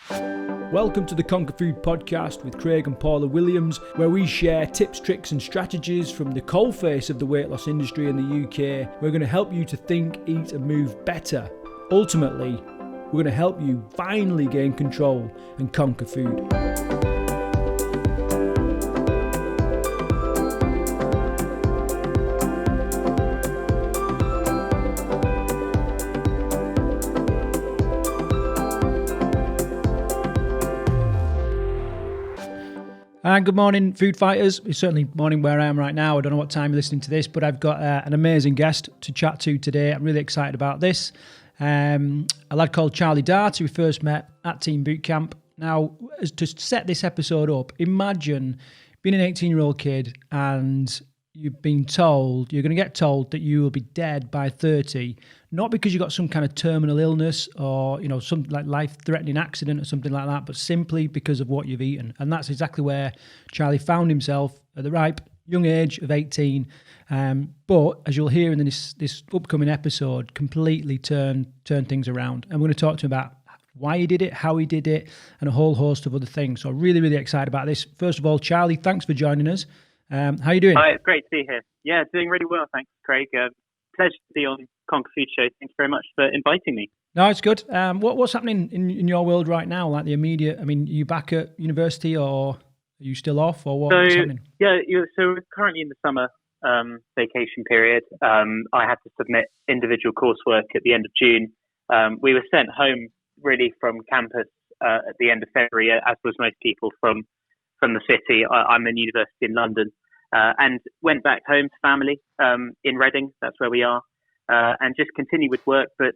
Welcome to the Conquer Food podcast with Craig and Paula Williams, where we share tips, tricks and strategies from the coalface of the weight loss industry in the UK. We're going to help you to think, eat and move better. Ultimately, we're going to help you finally gain control and conquer food. And good morning, food fighters. It's certainly morning where I am right now. I don't know what time you're listening to this, but I've got an amazing guest to chat to today. I'm really excited about this. A lad called Charlie Dart, who we first met at TEAM Bootcamp. Now, to set this episode up, imagine being an 18-year-old kid and you're going to get told that you will be dead by 30, not because you got some kind of terminal illness or, some like life-threatening accident or something like that, but simply because of what you've eaten. And that's exactly where Charlie found himself at the ripe young age of 18. But as you'll hear in this upcoming episode, completely turn things around. And we're going to talk to him about why he did it, how he did it, and a whole host of other things. So really, really excited about this. First of all, Charlie, thanks for joining us. How are you doing? Hi, it's great to be here. Yeah, doing really well, thanks, Craig. Pleasure to be on Conquer Food Show. Thanks very much for inviting me. No, it's good. What's happening in your world right now? Like the immediate, are you back at university or are you still off or what's happening? Yeah, so we're currently in the summer vacation period. I had to submit individual coursework at the end of June. We were sent home really from campus at the end of February, as was most people from the city. I'm in university in London, and went back home to family in Reading. That's where we are, and just continue with work, but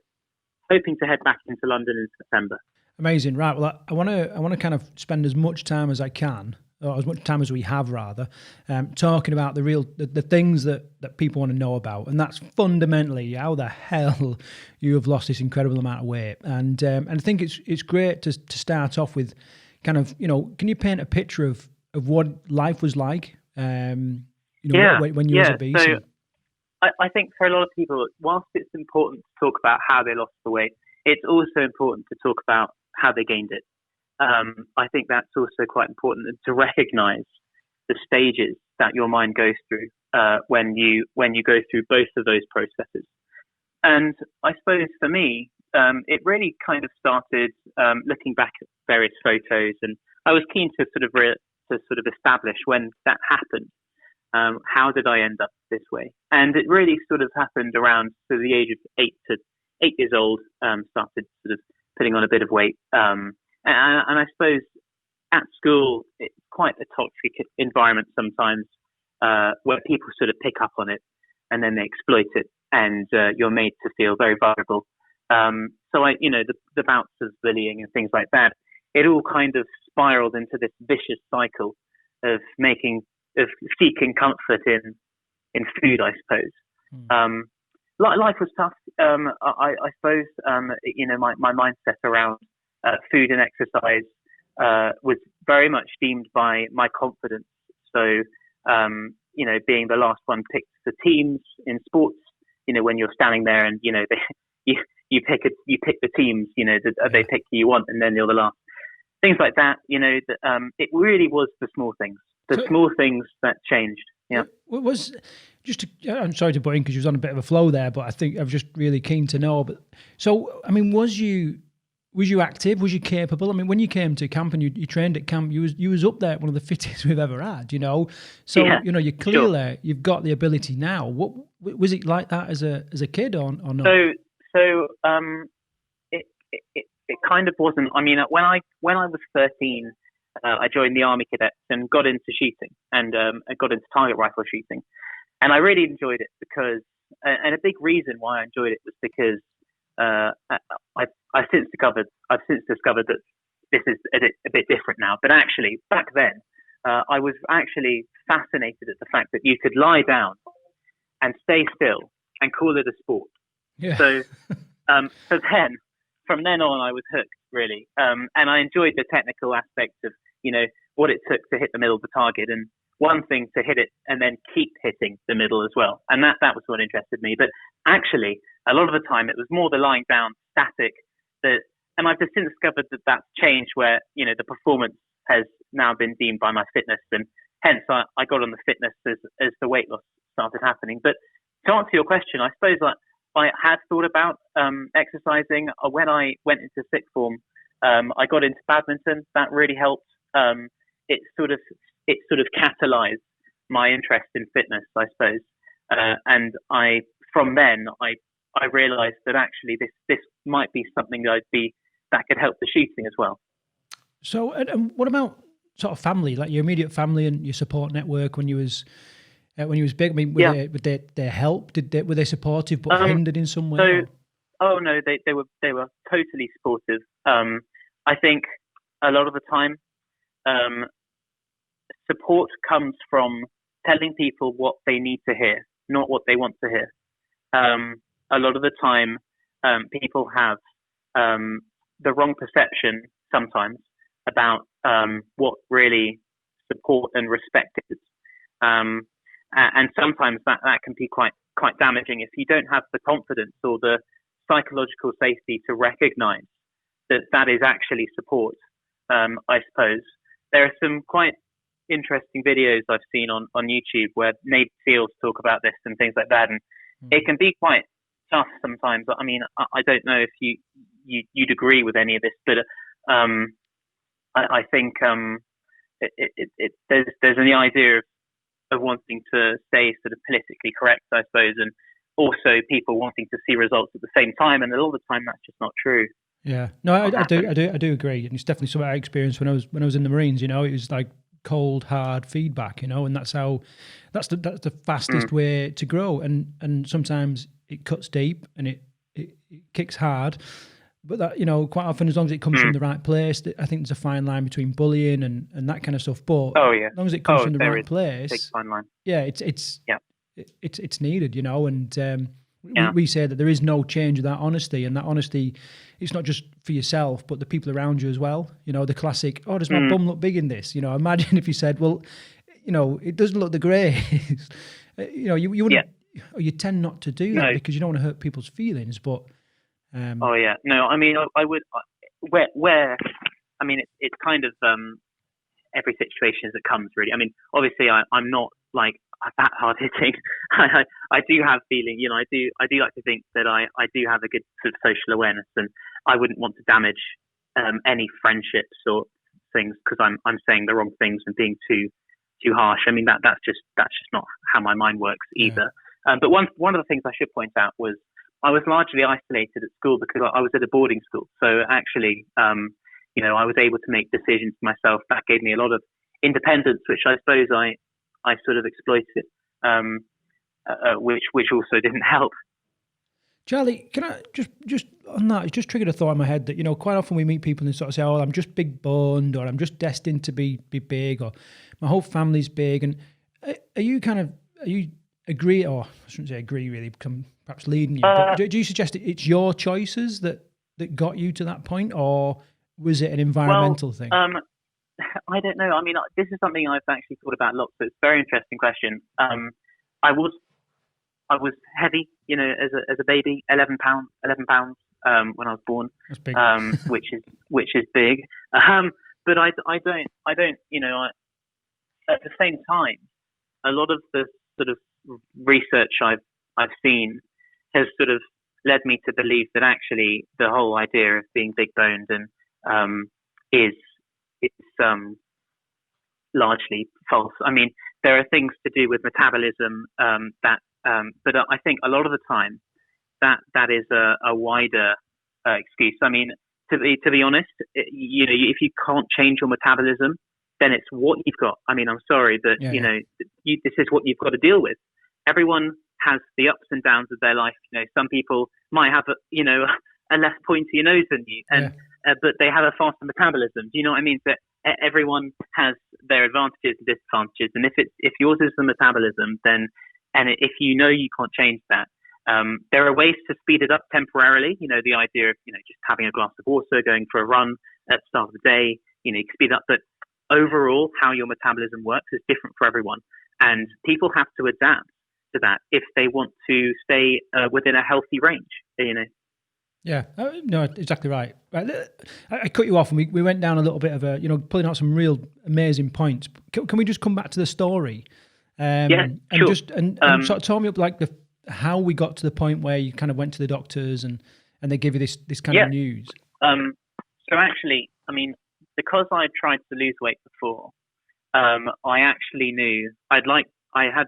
hoping to head back into London in September. Amazing, right? Well, I want to kind of spend as much time as I can, or as much time as we have rather, talking about the things that people want to know about, and that's fundamentally how the hell you have lost this incredible amount of weight. And I think it's great to start off with kind of, can you paint a picture of what life was like, when you was obese? So I think for a lot of people, whilst it's important to talk about how they lost the weight, it's also important to talk about how they gained it. I think that's also quite important to recognize the stages that your mind goes through when you go through both of those processes. And I suppose for me, it really kind of started looking back at various photos, and I was keen to sort of establish when that happened. How did I end up this way? And it really sort of happened around the age of 8 years old. Started sort of putting on a bit of weight, and I suppose at school it's quite a toxic environment sometimes, where people sort of pick up on it and then they exploit it, and you're made to feel very vulnerable. So the bouts of bullying and things like that, it all kind of spiraled into this vicious cycle of seeking comfort in food, I suppose. Life was tough. I suppose, my mindset around food and exercise was very much deemed by my confidence. So, being the last one picked for teams in sports, when you're standing there and, you pick the teams, they pick who you want, and then you're the last. Things like that, it really was the small things. Small things that changed. Yeah. I'm sorry to butt in because you was on a bit of a flow there, but I think I was just really keen to know. But so, was you active? Was you capable? When you came to camp and you trained at camp, you was up there, one of the fittest we've ever had. So yeah, you clearly you've got the ability now. What was it like that as a kid or not? So it kind of wasn't. When I was 13. I joined the Army Cadets and got into shooting and I got into target rifle shooting, and I really enjoyed it because, and a big reason why I enjoyed it was because I've since discovered that this is a bit different now. But actually, back then, I was actually fascinated at the fact that you could lie down and stay still and call it a sport. Yeah. So from then on, I was hooked, really. And I enjoyed the technical aspect of, what it took to hit the middle of the target, and one thing to hit it and then keep hitting the middle as well. And that was what interested me. But actually, a lot of the time, it was more the lying down static that and I've just since discovered that that's changed, where the performance has now been deemed by my fitness, and hence I got on the fitness as the weight loss started happening. But to answer your question, I suppose I had thought about exercising when I went into sixth form. I got into badminton. That really helped. It sort of catalyzed my interest in fitness, I suppose. And from then I realised that actually this might be something that could help the shooting as well. So, and what about sort of family, like your immediate family and your support network when you was big? I mean, would they help? Were they supportive but hindered in some way? Oh no, they were totally supportive. I think a lot of the time, support comes from telling people what they need to hear, not what they want to hear. A lot of the time, people have the wrong perception sometimes about what really support and respect is, and sometimes that can be quite damaging if you don't have the confidence or the psychological safety to recognise that is actually support. I suppose there are some quite interesting videos I've seen on YouTube where Navy SEALs talk about this and things like that, and it can be quite tough sometimes. I mean, I don't know if you'd agree with any of this, but I think there's the idea of wanting to stay sort of politically correct, I suppose, and also people wanting to see results at the same time, and a lot of the time that's just not true. Yeah, no, I do agree, and it's definitely something I experienced when I was in the Marines. It was like cold, hard feedback, and that's the fastest way to grow, and sometimes it cuts deep and it kicks hard, but that quite often, as long as it comes from the right place, I think there's a fine line between bullying and that kind of stuff. But as long as it comes from the right place, big fine line. Yeah, it's needed, and we say that there is no change without honesty, and that honesty, it's not just for yourself, but the people around you as well. The classic, does my bum look big in this? Imagine if you said, well, it doesn't look the greatest. You wouldn't, or you tend not to do that because you don't want to hurt people's feelings. But no, I mean, I would I mean, it's kind of every situation as it comes, really. I mean, obviously, I'm not like that hard hitting. I do have feeling, I do like to think that I do have a good sort of social awareness, and I wouldn't want to damage any friendships or things because I'm saying the wrong things and being too harsh. I mean, that's just not how my mind works either. But one of the things I should point out was I was largely isolated at school because I was at a boarding school. So actually, I was able to make decisions myself. That gave me a lot of independence, which I suppose I sort of exploited, which also didn't help. Charlie, can I just on that? It just triggered a thought in my head that quite often we meet people and sort of say, "Oh, I'm just big boned," or "I'm just destined to be big," or "My whole family's big." And are you agree, or I shouldn't say agree really, become perhaps leading you? But do you suggest it's your choices that got you to that point, or was it an environmental thing? I don't know. I mean, this is something I've actually thought about lots. So it's a very interesting question. I was heavy, as a baby, 11 pounds when I was born, That's big. which is big. But I don't, at the same time, a lot of the sort of research I've seen has sort of led me to believe that actually the whole idea of being big boned and is largely false. I mean, there are things to do with metabolism but I think a lot of the time that is a wider excuse. I mean, to be honest, if you can't change your metabolism, then it's what you've got. I mean, I'm sorry, but this is what you've got to deal with. Everyone has the ups and downs of their life. Some people might have a less pointy nose than you, and but they have a faster metabolism. Do you know what I mean? So everyone has their advantages and disadvantages, and if yours is the metabolism, then if you can't change that, there are ways to speed it up temporarily. The idea of just having a glass of water, going for a run at the start of the day. You can speed up, but overall, how your metabolism works is different for everyone, and people have to adapt to that if they want to stay within a healthy range. Yeah, no, exactly right. I cut you off, and we went down a little bit of a, pulling out some real amazing points. Can we just come back to the story? Yeah, And sure. just and sort of tell me up like how we got to the point where you kind of went to the doctors and they give you this kind of news. So actually, I mean, because I tried to lose weight before, I actually knew I had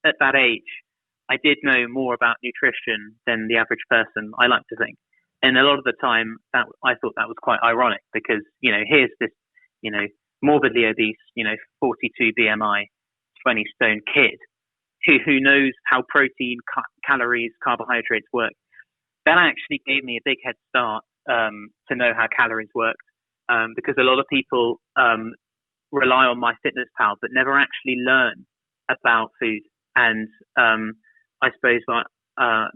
at that age, I did know more about nutrition than the average person, I like to think. And a lot of the time that I thought that was quite ironic because, here's this, morbidly obese, 42 BMI, 20 stone kid who knows how protein, calories, carbohydrates work. That actually gave me a big head start to know how calories worked because a lot of people rely on MyFitnessPal but never actually learn about food. And I suppose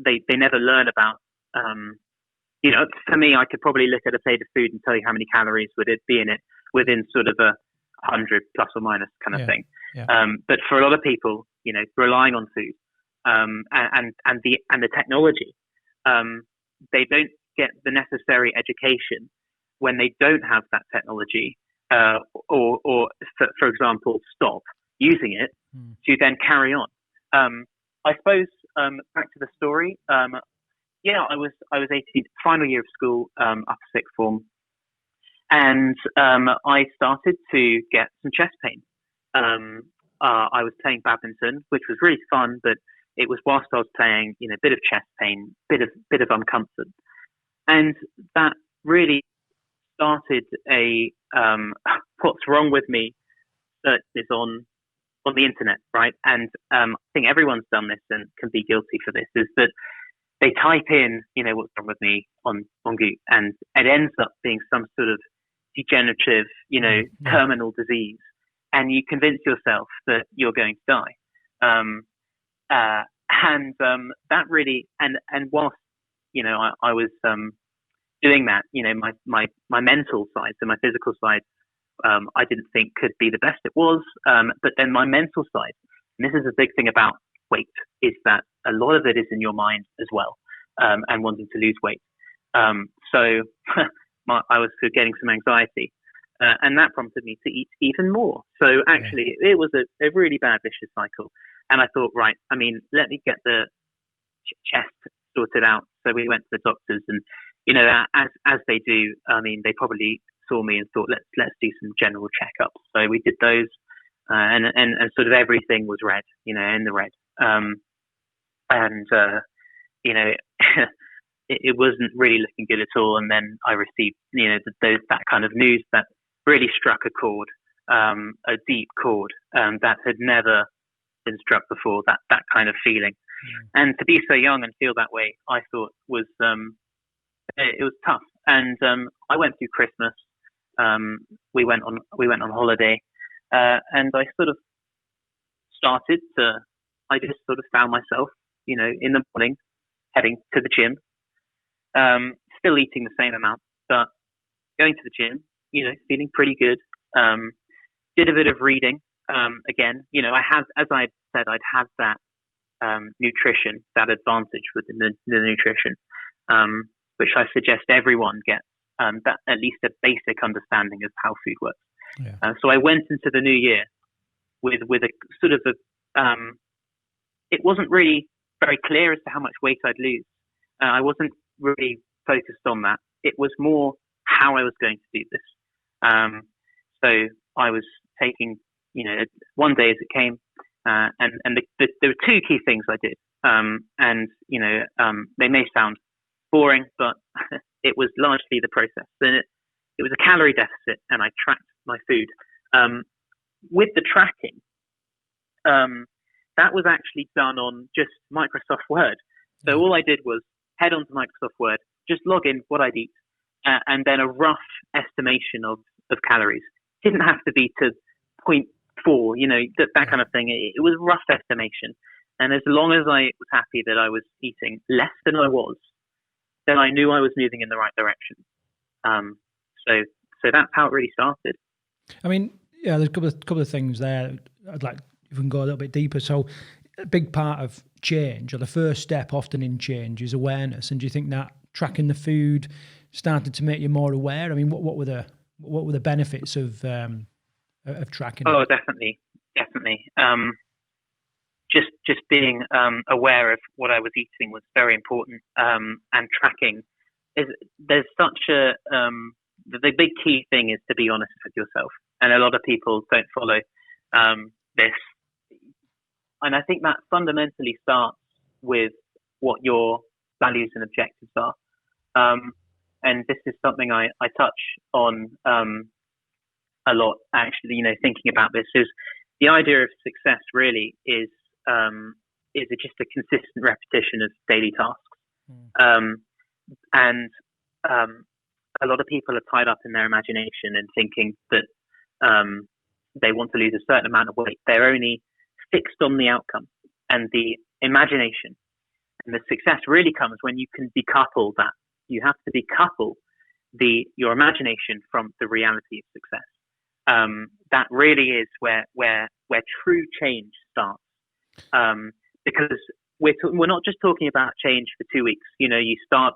they never learn about, for me, I could probably look at a plate of food and tell you how many calories would it be in it within sort of 100 plus or minus kind of thing. Yeah. But for a lot of people, relying on food and the technology, they don't get the necessary education when they don't have that technology, or for example, stop using it to then carry on. I suppose back to the story. I was 18, final year of school, upper sixth form, and I started to get some chest pain. I was playing badminton, which was really fun, but it was whilst I was playing, a bit of chest pain, bit of uncomfort, and that really started a what's wrong with me searches on the internet, right? And I think everyone's done this and can be guilty for this. Is that they type in, what's wrong with me on Google, and it ends up being some sort of degenerative, terminal disease, and you convince yourself that you're going to die. That really, and whilst, I was doing that, my mental side, so my physical side, I didn't think could be the best it was. But then my mental side, and this is a big thing about weight, is that a lot of it is in your mind as well, and wanting to lose weight. So I was getting some anxiety, and that prompted me to eat even more. So actually, it was a really bad vicious cycle. And I thought, right, let me get the chest sorted out. So we went to the doctors, and as they do, they probably saw me and thought, let's do some general checkups. So we did those, and sort of everything was red, in the red. It wasn't really looking good at all. And then I received, that kind of news that really struck a chord, a deep chord, that had never been struck before, that kind of feeling. And to be so young and feel that way, I thought was, it was tough. And I went through Christmas. We went on holiday, and I sort of I just sort of found myself, in the morning heading to the gym, still eating the same amount, but going to the gym, feeling pretty good. Did a bit of reading. Again, as I said, I'd have that nutrition, that advantage within the nutrition, which I suggest everyone gets, that at least a basic understanding of how food works. Yeah. So I went into the new year with a sort of it wasn't really very clear as to how much weight I'd lose. I wasn't really focused on that. It was more how I was going to do this. So I was taking, one day as it came, and there were two key things I did. They may sound boring, but it was largely the process. Then it was a calorie deficit, and I tracked my food. With the tracking, that was actually done on just Microsoft Word. So all I did was head onto Microsoft Word, just log in what I'd eat, and then a rough estimation of calories. It didn't have to be to 0.4, that kind of thing. It was a rough estimation. And as long as I was happy that I was eating less than I was, then I knew I was moving in the right direction. So that's how it really started. There's a couple of things there. I'd like if we can go a little bit deeper. So a big part of change, or the first step often in change, is awareness. And do you think that tracking the food started to make you more aware? I mean, what were the benefits of tracking? Oh, definitely. Just being aware of what I was eating was very important, and tracking there's such a the big key thing is to be honest with yourself, and a lot of people don't follow this, and I think that fundamentally starts with what your values and objectives are, and this is something I touch on a lot, actually. Thinking about this is the idea of success really is just a consistent repetition of daily tasks. And a lot of people are tied up in their imagination and thinking that they want to lose a certain amount of weight. They're only fixed on the outcome and the imagination. And the success really comes when you can decouple that. You have to decouple your imagination from the reality of success. That really is where true change starts. Because we're not just talking about change for 2 weeks. You start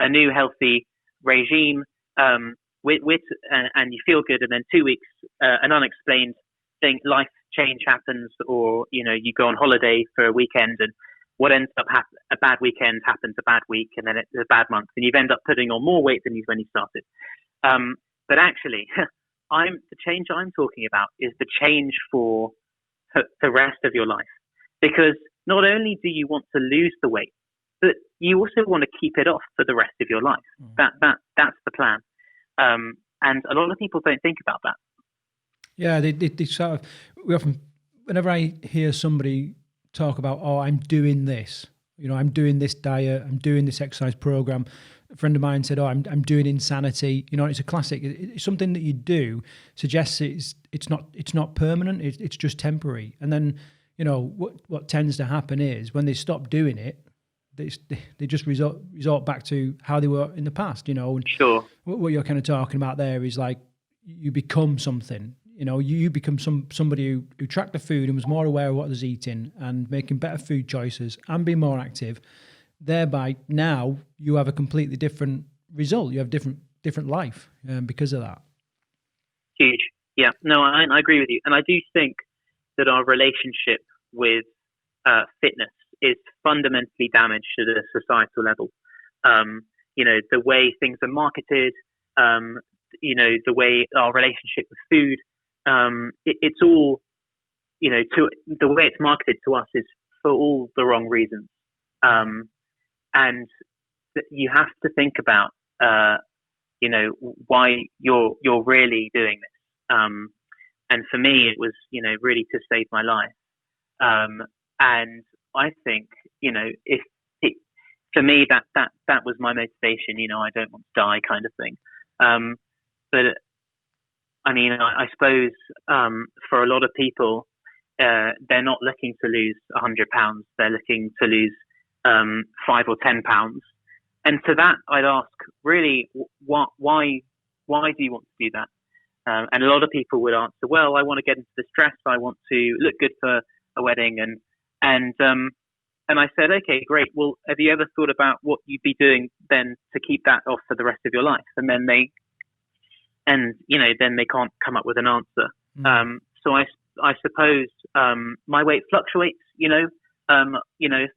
a new healthy regime, and you feel good, and then 2 weeks, an unexplained life change happens, or you go on holiday for a weekend, and what ends up a bad weekend happens a bad week, and then it's a bad month, and you've ended up putting on more weight than when you started. But actually, the change I'm talking about is the change for the rest of your life, because not only do you want to lose the weight, but you also want to keep it off for the rest of your life. That's the plan. And a lot of people don't think about that. Yeah, they sort of, we often, whenever I hear somebody talk about, oh, I'm doing this, I'm doing this diet, I'm doing this exercise program. A friend of mine said, oh, I'm doing insanity. It's a classic. It's something that you do suggests it's not permanent. It's just temporary. And then, what tends to happen is when they stop doing it, they just resort back to how they were in the past. And sure. What you're kind of talking about there is like you become something. You become somebody who tracked the food and was more aware of what was eating and making better food choices and being more active. Thereby, now you have a completely different result. You have different life because of that. Huge. Yeah. No, I agree with you, and I do think that our relationship with fitness is fundamentally damaged at a societal level. The way things are marketed, the way our relationship with food, it's all, the way it's marketed to us is for all the wrong reasons. And you have to think about, why you're really doing this. And for me, it was, really to save my life. And I think, for me, that was my motivation. I don't want to die, kind of thing. But I mean, I suppose for a lot of people, they're not looking to lose 100 pounds. They're looking to lose 5 or 10 pounds. And to that, I'd ask, really, why do you want to do that? And a lot of people would answer, well, I want to get into the stress. I want to look good for a wedding. And I said, okay, great. Well, have you ever thought about what you'd be doing then to keep that off for the rest of your life? And then they can't come up with an answer. So I suppose my weight fluctuates. If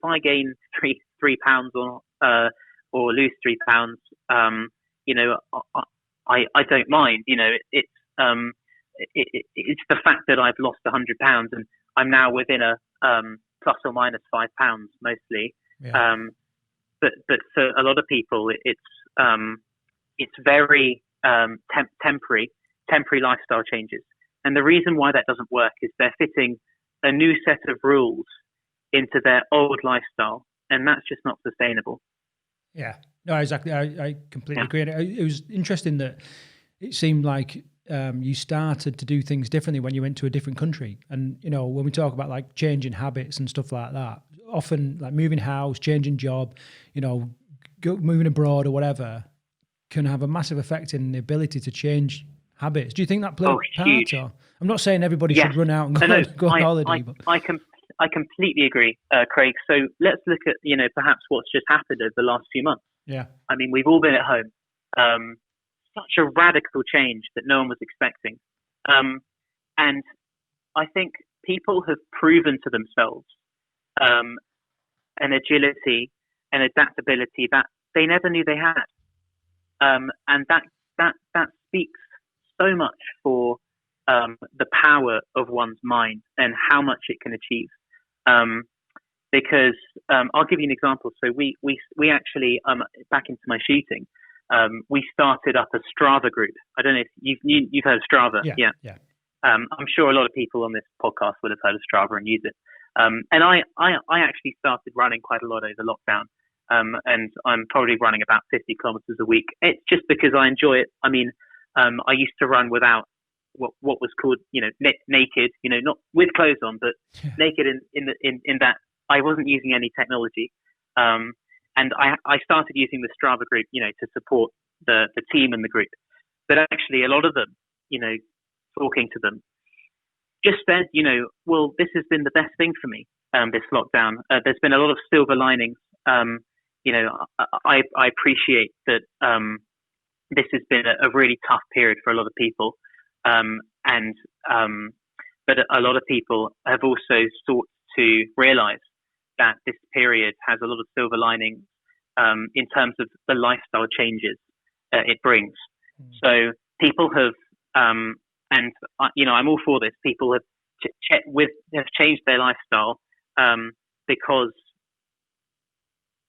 I gain three pounds or lose 3 pounds, I don't mind. It's the fact that I've lost 100 pounds and I'm now within a plus or minus 5 pounds mostly. Yeah. But for a lot of people, it's very temporary lifestyle changes. And the reason why that doesn't work is they're fitting a new set of rules into their old lifestyle, and that's just not sustainable. Yeah, no, exactly. I completely agree. It was interesting that it seemed like you started to do things differently when you went to a different country. And, when we talk about like changing habits and stuff like that, often like moving house, changing job, moving abroad or whatever can have a massive effect in the ability to change habits. Do you think that played a part? Huge. Or, I'm not saying everybody should run out and go on holiday. I completely agree, Craig. So let's look at, perhaps what's just happened over the last few months. Yeah. I mean, we've all been at home. Such a radical change that no one was expecting. And I think people have proven to themselves an agility and adaptability that they never knew they had. And that speaks so much for the power of one's mind and how much it can achieve. Because I'll give you an example. So we actually back into my shooting. We started up a Strava group. I don't know if you've heard of Strava. Yeah. I'm sure a lot of people on this podcast would have heard of Strava and use it. And I actually started running quite a lot over lockdown. And I'm probably running about 50 kilometers a week. It's just because I enjoy it. I mean, I used to run without what was called, naked, not with clothes on, but naked in that I wasn't using any technology. And I started using the Strava group, to support the team and the group. But actually a lot of them, talking to them, just said, well, this has been the best thing for me, this lockdown. There's been a lot of silver linings. I appreciate that this has been a really tough period for a lot of people. But a lot of people have also sought to realize that this period has a lot of silver linings in terms of the lifestyle changes it brings. So people have, and I'm all for this. People have changed their lifestyle because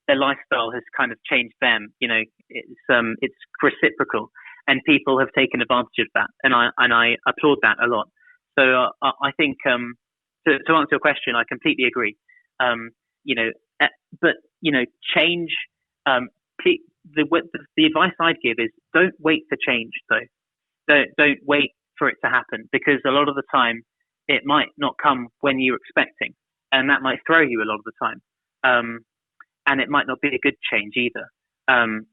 their lifestyle has kind of changed them. It's reciprocal, and people have taken advantage of that, and I applaud that a lot. So I think to answer your question, I completely agree. But change. The advice I'd give is don't wait for change, though. Don't wait for it to happen, because a lot of the time it might not come when you're expecting, and that might throw you a lot of the time. And it might not be a good change either. And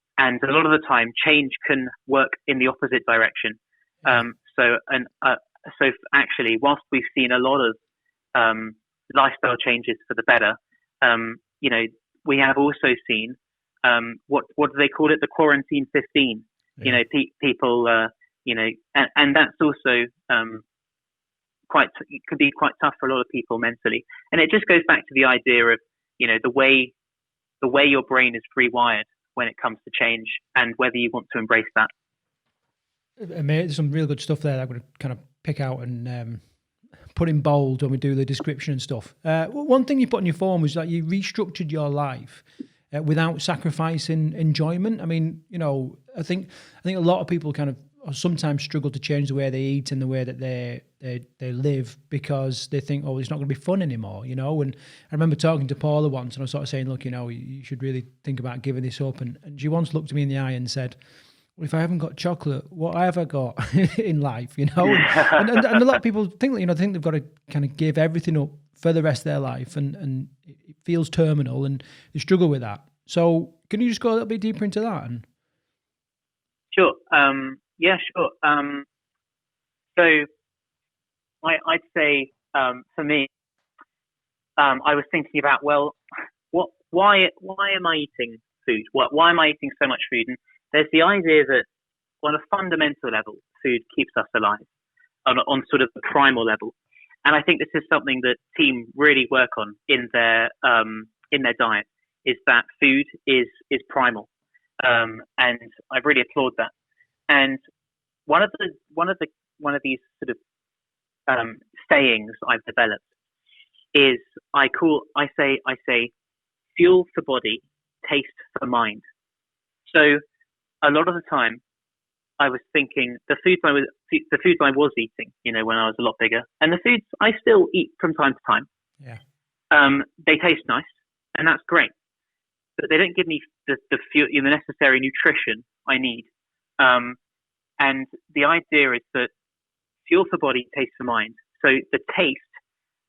a lot of the time, change can work in the opposite direction. So actually, whilst we've seen a lot of lifestyle changes for the better, we have also seen what do they call it? The quarantine 15. Yeah. People. And that's also it could be quite tough for a lot of people mentally. And it just goes back to the idea of the way your brain is rewired when it comes to change, and whether you want to embrace that. There's some real good stuff there that I'm going to kind of pick out and put in bold when we do the description and stuff. One thing you put in your form was that you restructured your life without sacrificing enjoyment. I mean, I think a lot of people kind of sometimes struggle to change the way they eat and the way that they live, because they think, oh, it's not going to be fun anymore, And I remember talking to Paula once, and I was sort of saying, look, you should really think about giving this up. And she once looked me in the eye and said, well, if I haven't got chocolate, what have I got in life, And a lot of people think, think they've got to kind of give everything up for the rest of their life, and it feels terminal, and they struggle with that. So can you just go a little bit deeper into that? Sure. Yeah, sure. So I'd say for me, I was thinking about, well, why am I eating food? Why am I eating so much food? And there's the idea that on a fundamental level, food keeps us alive on sort of the primal level. And I think this is something that TEAM really work on in their diet, is that food is primal. And I really applaud that. And one of these sort of sayings I've developed is I say fuel for body, taste for mind. So a lot of the time I was thinking the foods I was eating, when I was a lot bigger, and the foods I still eat from time to time. Yeah. They taste nice, and that's great, but they don't give me the necessary nutrition I need. And the idea is that fuel for body, taste for mind. So the taste,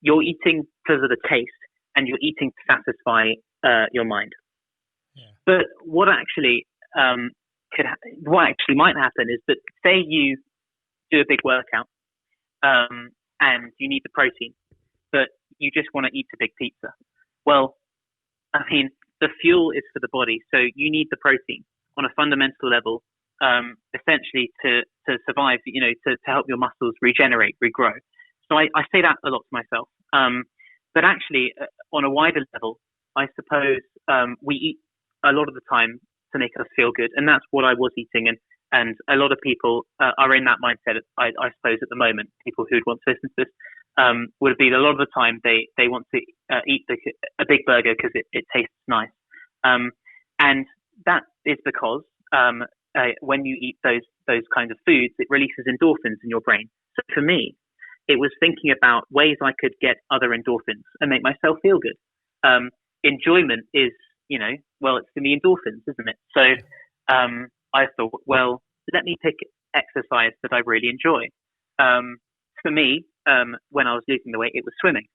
you're eating because of the taste, and you're eating to satisfy your mind. Yeah. But what actually might happen is that, say you do a big workout and you need the protein, but you just want to eat a big pizza. Well, I mean, the fuel is for the body. So you need the protein on a fundamental level, essentially to survive, to help your muscles regenerate, regrow. So I say that a lot to myself. But actually, on a wider level, I suppose we eat a lot of the time to make us feel good. And that's what I was eating. And a lot of people are in that mindset, I suppose, at the moment. People who'd want to listen to this would be a lot of the time they want to eat a big burger because it tastes nice. And that is because when you eat those kinds of foods, it releases endorphins in your brain. So for me, it was thinking about ways I could get other endorphins and make myself feel good. Enjoyment is, it's in the endorphins, isn't it? So I thought, well, let me pick exercise that I really enjoy. For me, when I was losing the weight, it was swimming.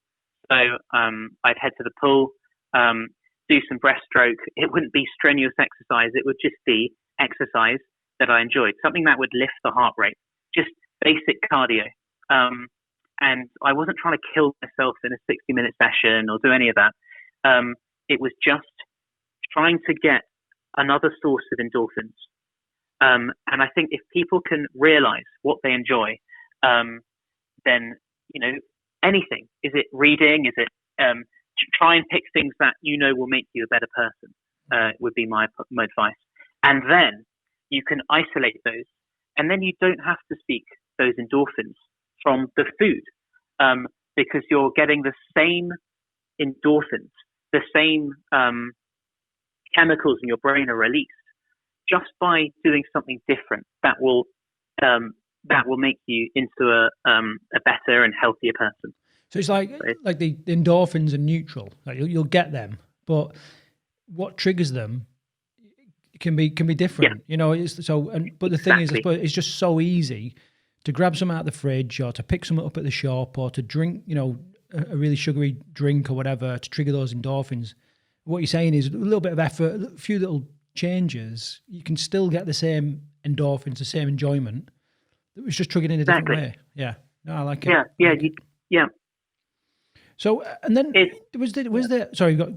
So I'd head to the pool, do some breaststroke. It wouldn't be strenuous exercise. It would just be exercise that I enjoyed, something that would lift the heart rate, just basic cardio. And I wasn't trying to kill myself in a 60-minute session or do any of that. It was just trying to get another source of endorphins. And I think if people can realize what they enjoy, then, anything. Is it reading? Is it try and pick things that will make you a better person, would be my advice. And then you can isolate those. And then you don't have to seek those endorphins from the food, because you're getting the same endorphins, the same chemicals in your brain are released just by doing something different that will make you into a better and healthier person. So it's like the endorphins are neutral. Like you'll get them, but what triggers them can be different. Yeah. But the thing is, I suppose it's just so easy to grab some out of the fridge or to pick some up at the shop or to drink, a really sugary drink or whatever to trigger those endorphins. What you're saying is a little bit of effort, a few little changes, you can still get the same endorphins, the same enjoyment. It was just triggered in a different way. Yeah. No, I like it. Yeah. So, and then was there? Sorry, you got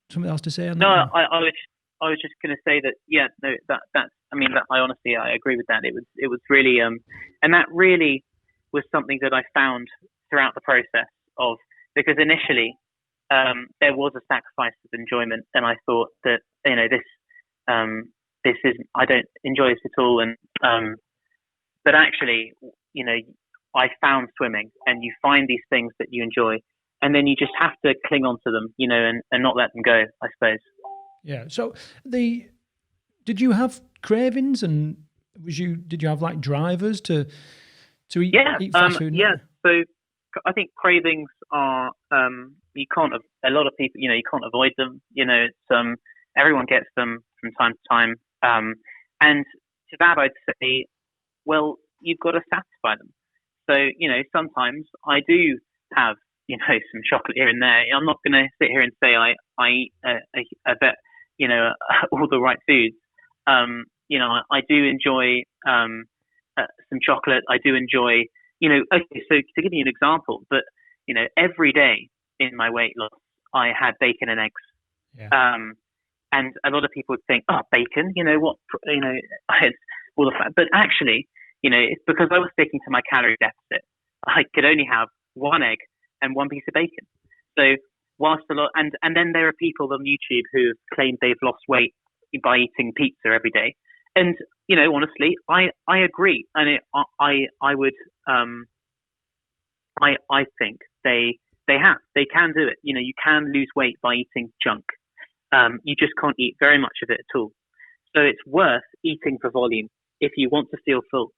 something else to say on that? No, I was just going to say that. Yeah, no, that's. I mean, I honestly, I agree with that. It was really, and that really was something that I found throughout the process of, because initially there was a sacrifice of enjoyment, and I thought that this isn't. I don't enjoy this at all, and but actually, I found swimming, and you find these things that you enjoy, and then you just have to cling on to them, and not let them go, I suppose. Yeah. So did you have cravings, and did you have like drivers to eat fast food? Yeah. So I think cravings are you can't. A lot of people, you can't avoid them. It's everyone gets them from time to time. And to that, I'd say, well, you've got to satisfy them. So sometimes I do have some chocolate here and there. I'm not going to sit here and say I eat a bit all the right foods. I do enjoy some chocolate. I do enjoy, okay, so to give you an example, but, every day in my weight loss, I had bacon and eggs. Yeah. And a lot of people would think, oh, bacon, I had all the fat. But actually, it's because I was sticking to my calorie deficit. I could only have one egg and one piece of bacon. So whilst a lot, and then there are people on YouTube who have claimed they've lost weight by eating pizza every day. And, honestly, I agree. And I would, I think they can do it. You can lose weight by eating junk. You just can't eat very much of it at all. So it's worth eating for volume if you want to feel full.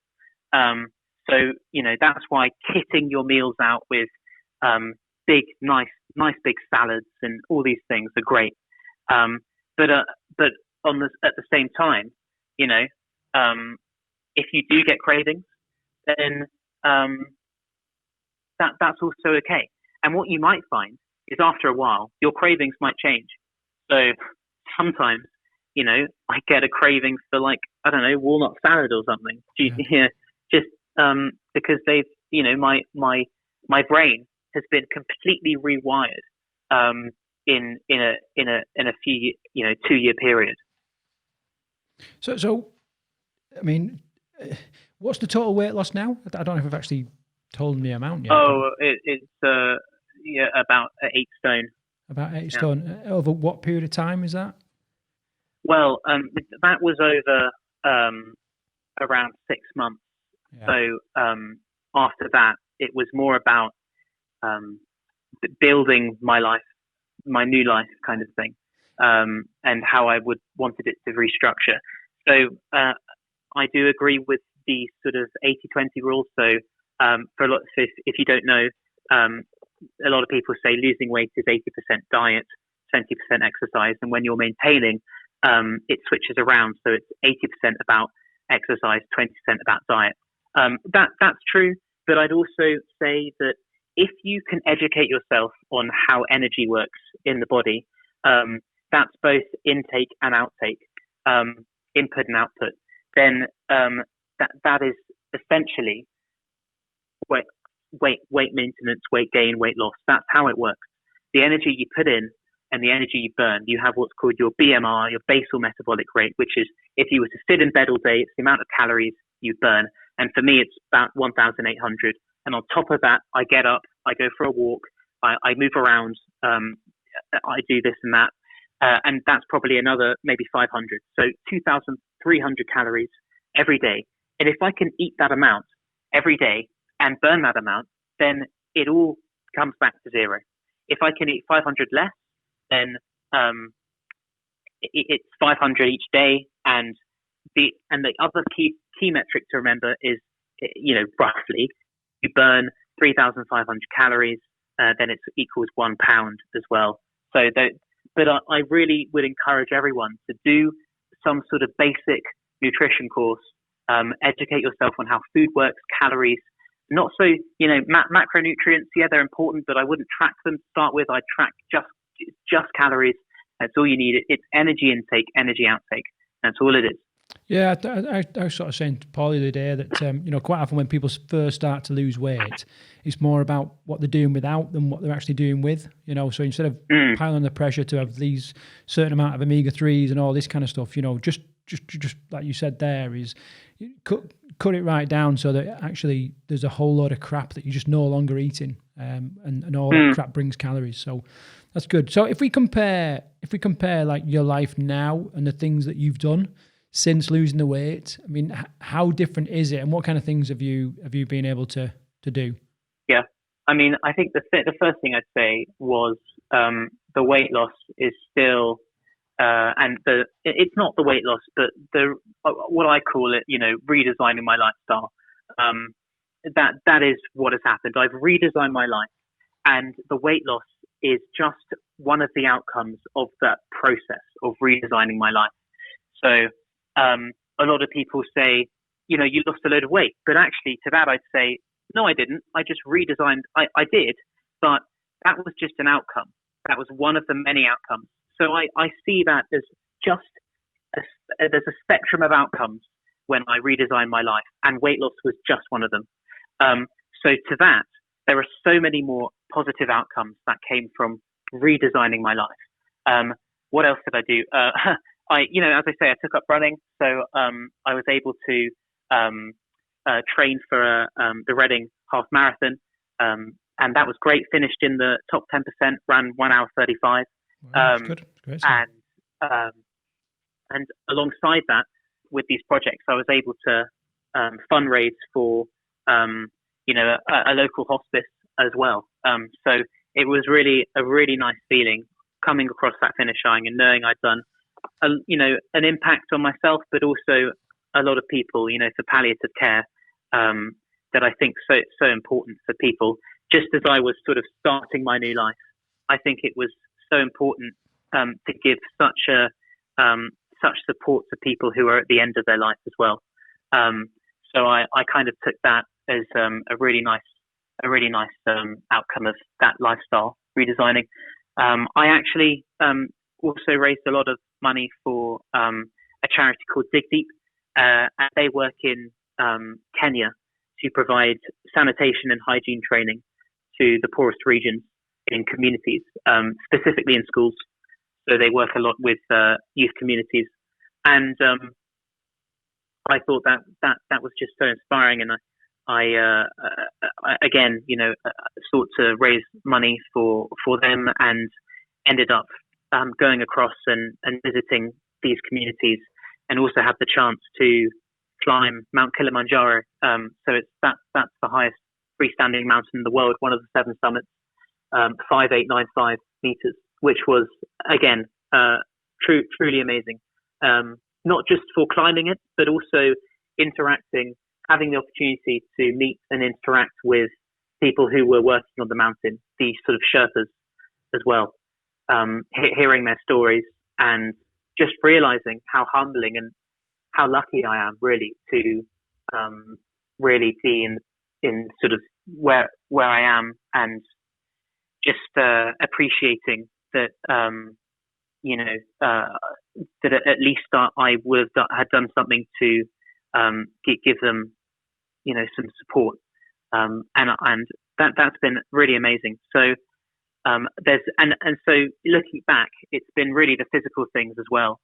So, that's why kitting your meals out with big, nice big salads and all these things are great. But at the same time, if you do get cravings, then that's also okay. And what you might find is after a while, your cravings might change. So sometimes, I get a craving for walnut salad or something. Yeah. Just because they've, my brain has been completely rewired in a few 2-year period. So I mean, what's the total weight loss now? I don't know if I've actually told the amount yet. It's about 8 stone. About 8 stone. Over what period of time is that? Well, that was over around 6 months. Yeah. So after that, it was more about building my life, my new life kind of thing, and how I wanted it to restructure. So I do agree with the sort of 80-20 rule. So if you don't know, a lot of people say losing weight is 80% diet, 20% exercise, and when you're maintaining, it switches around. So it's 80% about exercise, 20% about diet. That's true, but I'd also say that if you can educate yourself on how energy works in the body, that's both intake and outtake, input and output, then that is essentially weight maintenance, weight gain, weight loss. That's how it works. The energy you put in and the energy you burn, you have what's called your BMR, your basal metabolic rate, which is if you were to sit in bed all day, it's the amount of calories you burn. And for me, it's about 1,800. And on top of that, I get up, I go for a walk, I move around, I do this and that. And that's probably another maybe 500. So 2,300 calories every day. And if I can eat that amount every day and burn that amount, then it all comes back to zero. If I can eat 500 less, then it's 500 each day. And the other key metric to remember is, roughly, you burn 3,500 calories, then it equals 1 pound as well. But I really would encourage everyone to do some sort of basic nutrition course, educate yourself on how food works, calories, not so, macronutrients, yeah, they're important, but I wouldn't track them to start with. I'd track just calories. That's all you need. It's energy intake, energy outtake. That's all it is. Yeah, I was sort of saying to Paul the other day that, quite often when people first start to lose weight, it's more about what they're doing without than what they're actually doing with, So instead of piling the pressure to have these certain amount of omega-3s and all this kind of stuff, just like you said there is cut it right down so that actually there's a whole load of crap that you're just no longer eating, and all that crap brings calories. So that's good. So if we compare like your life now and the things that you've done since losing the weight, I mean, how different is it, and what kind of things have you been able to do? Yeah, I mean, I think the first thing I'd say was the weight loss is still, it's not the weight loss, but what I call it, redesigning my lifestyle. That is what has happened. I've redesigned my life, and the weight loss is just one of the outcomes of that process of redesigning my life. So a lot of people say, you lost a load of weight, but actually to that I'd say, no, I didn't. I just redesigned. I did, but that was just an outcome. That was one of the many outcomes. So I see that as just there's a spectrum of outcomes when I redesigned my life, and weight loss was just one of them. So to that, there are so many more positive outcomes that came from redesigning my life. What else did I do? As I say, I took up running, so I was able to train for the Reading half marathon, and that was great. Finished in the top 10%, ran 1 hour 35. Wow, that's good. Great. And alongside that, with these projects, I was able to fundraise for a local hospice as well. So it was really a really nice feeling coming across that finish line and knowing I'd done an impact on myself, but also a lot of people, for palliative care, that I think so important for people. Just as I was sort of starting my new life, I think it was so important to give such support to people who are at the end of their life as well. So I kind of took that as a really nice outcome of that lifestyle redesigning. I actually also raised a lot of money for a charity called Dig Deep, and they work in Kenya to provide sanitation and hygiene training to the poorest regions. in communities, specifically in schools. So they work a lot with youth communities, and I thought that was just so inspiring. And I again, sought to raise money for them, and ended up going across and visiting these communities, and also had the chance to climb Mount Kilimanjaro. So that's the highest freestanding mountain in the world, one of the 7 summits, 5,895 meters, which was again truly amazing. Not just for climbing it, but also interacting, having the opportunity to meet and interact with people who were working on the mountain, these sort of Sherpas as well, hearing their stories, and just realizing how humbling and how lucky I am really to really be in sort of where I am, and just appreciating that that at least I would have had done something to give them some support, and that's been really amazing. So there's and so looking back, it's been really the physical things as well.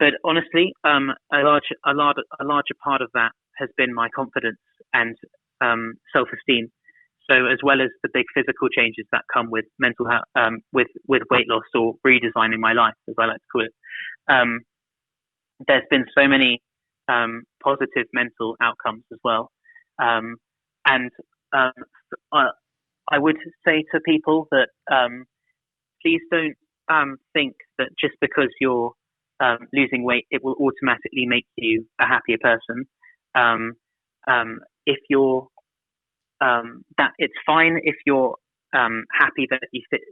But honestly, a larger part of that has been my confidence and self-esteem. So as well as the big physical changes that come with mental health, with weight loss, or redesigning my life, as I like to call it, there's been so many positive mental outcomes as well. And I would say to people that please don't think that just because you're losing weight, it will automatically make you a happier person. If you're that it's fine if you're happy that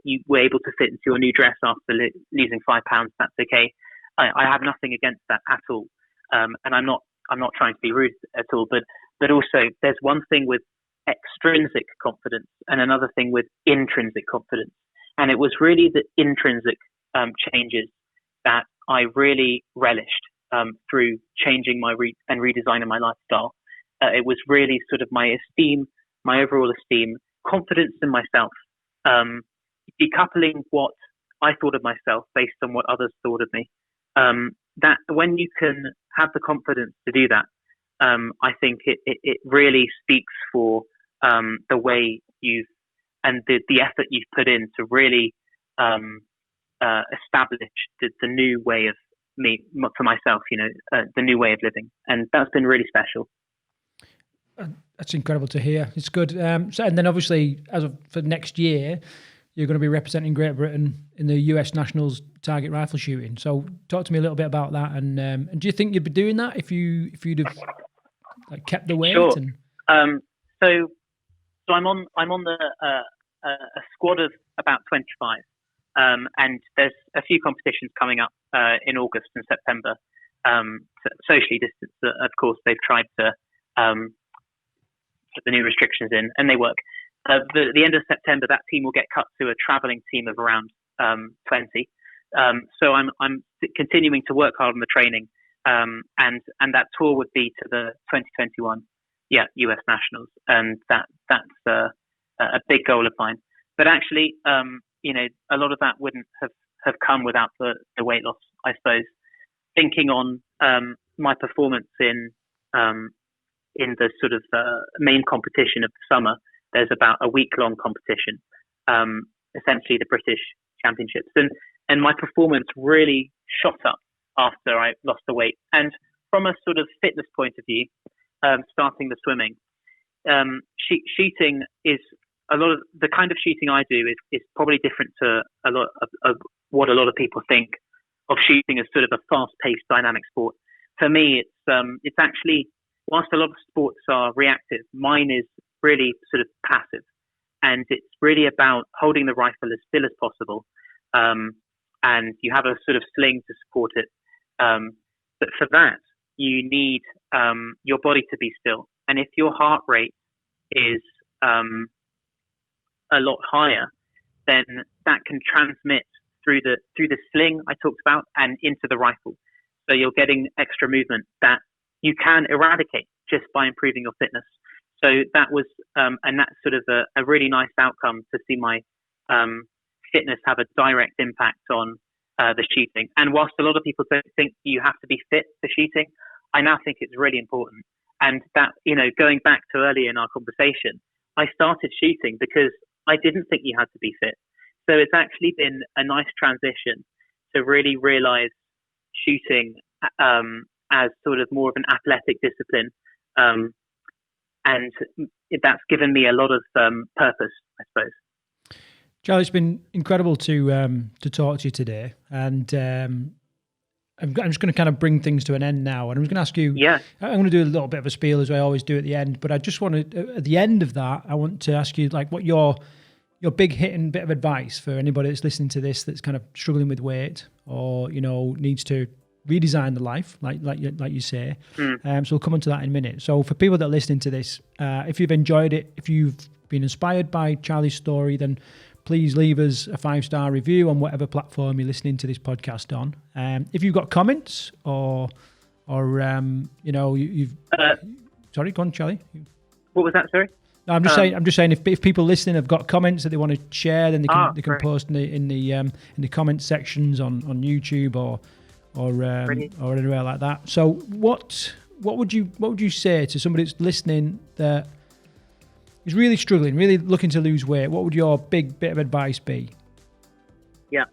you were able to fit into your new dress after losing 5 pounds. That's okay. I have nothing against that at all, and I'm not trying to be rude at all. But also, there's one thing with extrinsic confidence and another thing with intrinsic confidence, and it was really the intrinsic changes that I really relished through changing and redesigning my lifestyle. It was really sort of my esteem, my overall esteem, confidence in myself, decoupling what I thought of myself based on what others thought of me. That when you can have the confidence to do that, I think it really speaks for the way you've and the effort you've put in to really establish the new way of for myself, the new way of living, and that's been really special. That's incredible to hear. It's good. So, and then obviously, for next year, you're going to be representing Great Britain in the US Nationals target rifle shooting. So, talk to me a little bit about that. And do you think you'd be doing that if you'd have kept the weight? Sure. So I'm on a squad of about 25, and there's a few competitions coming up in August and September. Socially distanced, of course, they've tried to put the new restrictions in, and they work. The end of September, that team will get cut to a traveling team of around 20. So I'm continuing to work hard on the training, and that tour would be to the 2021 US Nationals, and that's a big goal of mine. But actually, a lot of that wouldn't have come without the weight loss, I suppose. Thinking on my performance in the sort of main competition of the summer, there's about a week-long competition, essentially the British Championships, and my performance really shot up after I lost the weight. And from a sort of fitness point of view, starting the swimming, shooting is a lot of the kind of shooting I do is probably different to a lot of what a lot of people think of shooting as sort of a fast-paced, dynamic sport. For me, it's actually, whilst a lot of sports are reactive, mine is really sort of passive, and it's really about holding the rifle as still as possible, and you have a sort of sling to support it. But for that, you need your body to be still, and if your heart rate is a lot higher, then that can transmit through the sling I talked about and into the rifle. So you're getting extra movement that you can eradicate just by improving your fitness. So that was, and that's sort of a really nice outcome to see my fitness have a direct impact on the shooting. And whilst a lot of people don't think you have to be fit for shooting, I now think it's really important. And that, going back to earlier in our conversation, I started shooting because I didn't think you had to be fit. So it's actually been a nice transition to really realize shooting as sort of more of an athletic discipline. And that's given me a lot of purpose, I suppose. Charlie, it's been incredible to talk to you today. And I'm just going to kind of bring things to an end now. And I'm just going to ask you, I'm going to do a little bit of a spiel as I always do at the end. But I just want to, at the end of that, I want to ask you like what your big hitting bit of advice for anybody that's listening to this that's kind of struggling with weight or, needs to redesign the life, like you say. So we'll come on to that in a minute. So for people that are listening to this, if you've enjoyed it, if you've been inspired by Charlie's story, then please leave us a 5-star review on whatever platform you're listening to this podcast on. If you've got comments or you've sorry, go on, Charlie. What was that? Sorry. No, I'm just saying if people listening have got comments that they want to share, then they can post in the comment sections on YouTube or anywhere like that. So what would you say to somebody that's listening that is really struggling, really looking to lose weight? What would your big bit of advice be? Yeah.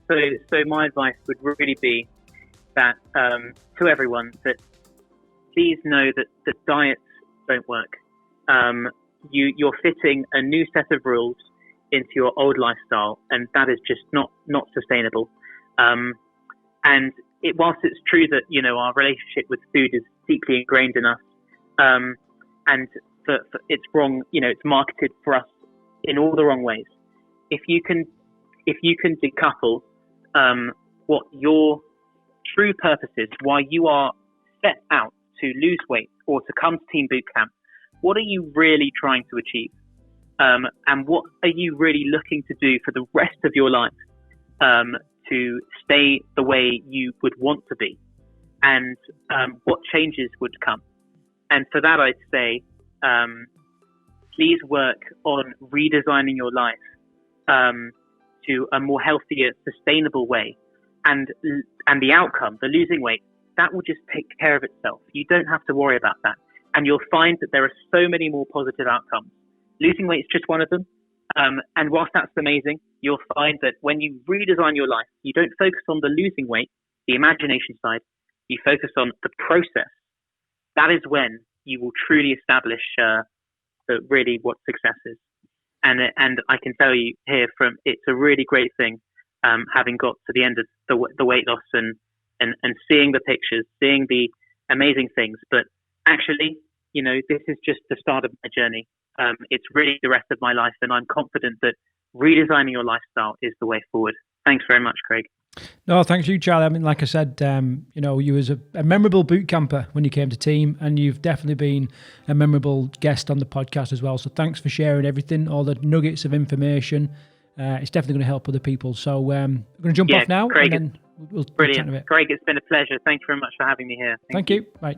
So my advice would really be that to everyone that please know that diets don't work. You're fitting a new set of rules into your old lifestyle, and that is just not sustainable. And whilst it's true that our relationship with food is deeply ingrained in us, and it's wrong, it's marketed for us in all the wrong ways. If you can decouple what your true purpose is, why you are set out to lose weight or to come to Team Bootcamp, what are you really trying to achieve? And what are you really looking to do for the rest of your life to stay the way you would want to be? And what changes would come? And for that, I'd say, please work on redesigning your life to a more healthier, sustainable way. And the outcome, the losing weight, that will just take care of itself. You don't have to worry about that. And you'll find that there are so many more positive outcomes. Losing weight is just one of them. And whilst that's amazing, you'll find that when you redesign your life, you don't focus on the losing weight, the imagination side, you focus on the process. That is when you will truly establish really what success is. And I can tell you here it's a really great thing having got to the end of the weight loss and seeing the pictures, seeing the amazing things. But actually, this is just the start of my journey. It's really the rest of my life, and I'm confident that redesigning your lifestyle is the way forward. Thanks very much, Craig. No, thanks you, Charlie. I mean, like I said, you was a memorable boot camper when you came to Team, and you've definitely been a memorable guest on the podcast as well. So thanks for sharing everything, all the nuggets of information. It's definitely going to help other people. So we're going to jump off now. Craig, and then we'll brilliant. Craig, it's been a pleasure. Thank you very much for having me here. Thank you. Bye.